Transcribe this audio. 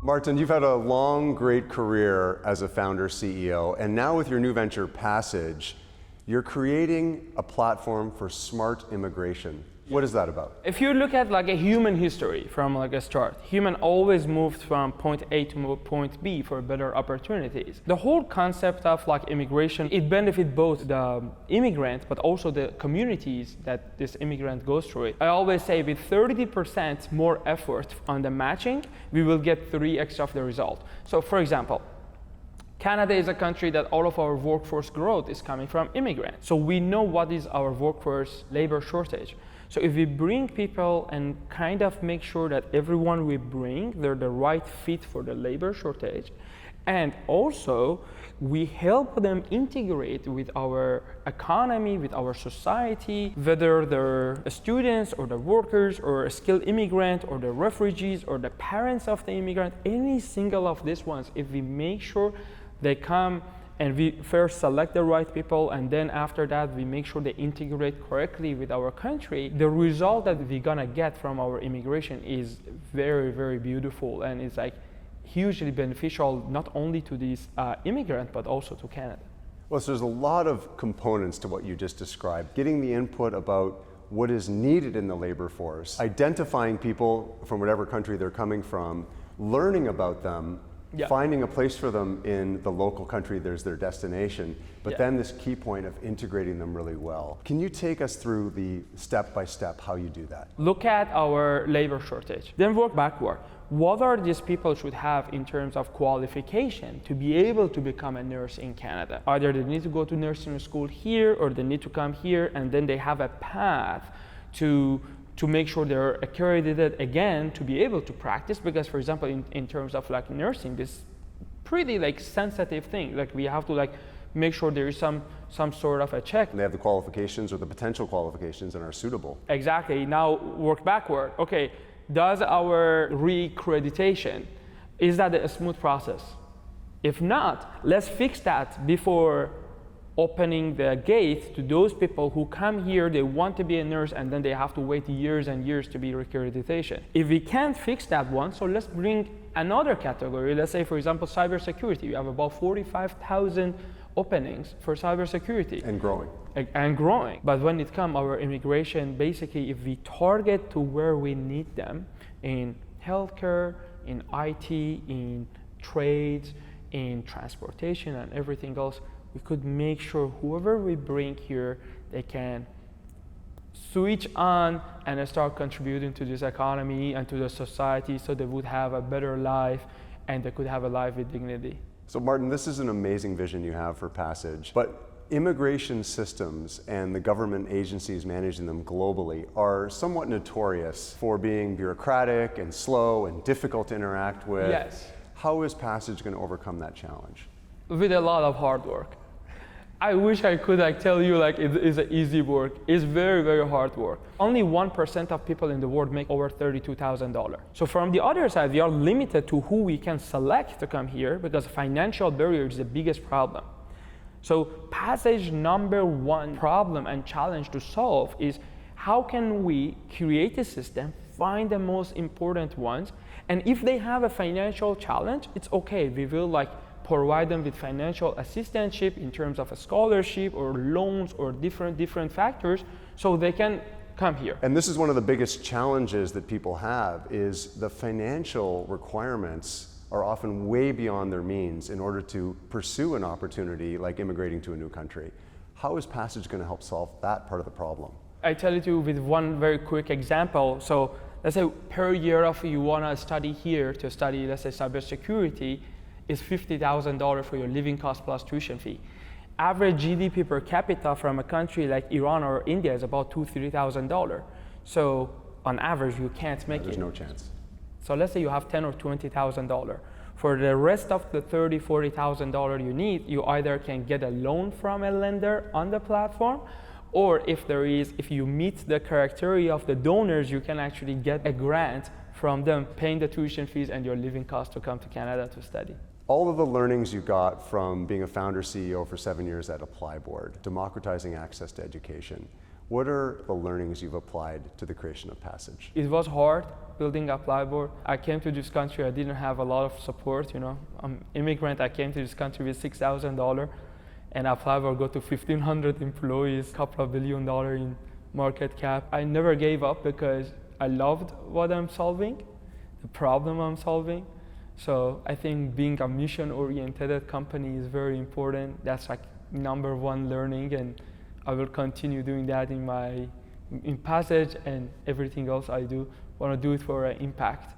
Martin, you've had a long, great career as a founder CEO, and now with your new venture, Passage, you're creating a platform for smart immigration. What is that about? If you look at like a human history from like a start, human always moved from point A to point B for better opportunities. The whole concept of like immigration, it benefits both the immigrant but also the communities that this immigrant goes through it. I always say with 30% more effort on the matching, we will get 3x of the result. So for example, Canada is a country that all of our workforce growth is coming from immigrants. So we know what is our workforce labor shortage. So if we bring people and kind of make sure that everyone we bring, they're the right fit for the labor shortage, and also we help them integrate with our economy, with our society, whether they're students or the workers or a skilled immigrant or the refugees or the parents of the immigrant, any single of these ones, if we make sure they come and we first select the right people, and then after that we make sure they integrate correctly with our country, the result that we're gonna get from our immigration is very, very beautiful, and it's like hugely beneficial not only to these immigrants but also to Canada. Well, so there's a lot of components to what you just described. Getting the input about what is needed in the labor force, identifying people from whatever country they're coming from, learning about them, finding a place for them in the local country, there's their destination, but then this key point of integrating them really well. Can you take us through the step-by-step how you do that? Look at our labor shortage, then work backward. What are these people should have in terms of qualification to be able to become a nurse in Canada? Either they need to go to nursing school here or they need to come here, and then they have a path to make sure they're accredited again to be able to practice, because for example in terms of like nursing, this pretty like sensitive thing, like we have to like make sure there is some sort of a check. And they have the qualifications or the potential qualifications and are suitable. Exactly. Now work backward. Okay, does our re-accreditation, is that a smooth process? If not, let's fix that before opening the gate to those people who come here, they want to be a nurse, and then they have to wait years and years to be accreditation. If we can't fix that one, so let's bring another category. Let's say, for example, cybersecurity. We have about 45,000 openings for cybersecurity. And growing. And growing. But when it comes our immigration, basically, if we target to where we need them in healthcare, in IT, in trades, in transportation, and everything else, we could make sure whoever we bring here, they can switch on and start contributing to this economy and to the society, so they would have a better life and they could have a life with dignity. So Martin, this is an amazing vision you have for Passage, but immigration systems and the government agencies managing them globally are somewhat notorious for being bureaucratic and slow and difficult to interact with. Yes. How is Passage going to overcome that challenge? With a lot of hard work. I wish I could tell you like it is an easy work. It's very, very hard work. Only 1% of people in the world make over $32,000. So from the other side, we are limited to who we can select to come here because financial barrier is the biggest problem. So Passage number one problem and challenge to solve is how can we create a system, find the most important ones, and if they have a financial challenge, it's okay. We will provide them with financial assistance in terms of a scholarship or loans or different factors so they can come here. And this is one of the biggest challenges that people have, is the financial requirements are often way beyond their means in order to pursue an opportunity like immigrating to a new country. How is Passage going to help solve that part of the problem? I tell it to you with one very quick example. So let's say per year if you want to study here, to study, let's say, cybersecurity, is $50,000 for your living cost plus tuition fee. Average GDP per capita from a country like Iran or India is about $2,000-$3,000. So on average, you can't make it. There's no chance. So let's say you have $10,000 or $20,000. For the rest of the $30,000, $40,000 you need, you either can get a loan from a lender on the platform, or if you meet the criteria of the donors, you can actually get a grant from them paying the tuition fees and your living costs to come to Canada to study. All of the learnings you got from being a founder CEO for 7 years at Apply Board, democratizing access to education, What are the learnings you've applied to the creation of Passage? It was hard building a Flyboard. I came to this country, I didn't have a lot of support, you know. I'm an immigrant, I came to this country with $6,000 and Flyboard got to 1,500 employees, couple of $1 billion in market cap. I never gave up because I loved what I'm solving, the problem I'm solving. So I think being a mission-oriented company is very important. That's like #1 learning, and I will continue doing that in Passage and everything else I do. I want to do it for impact.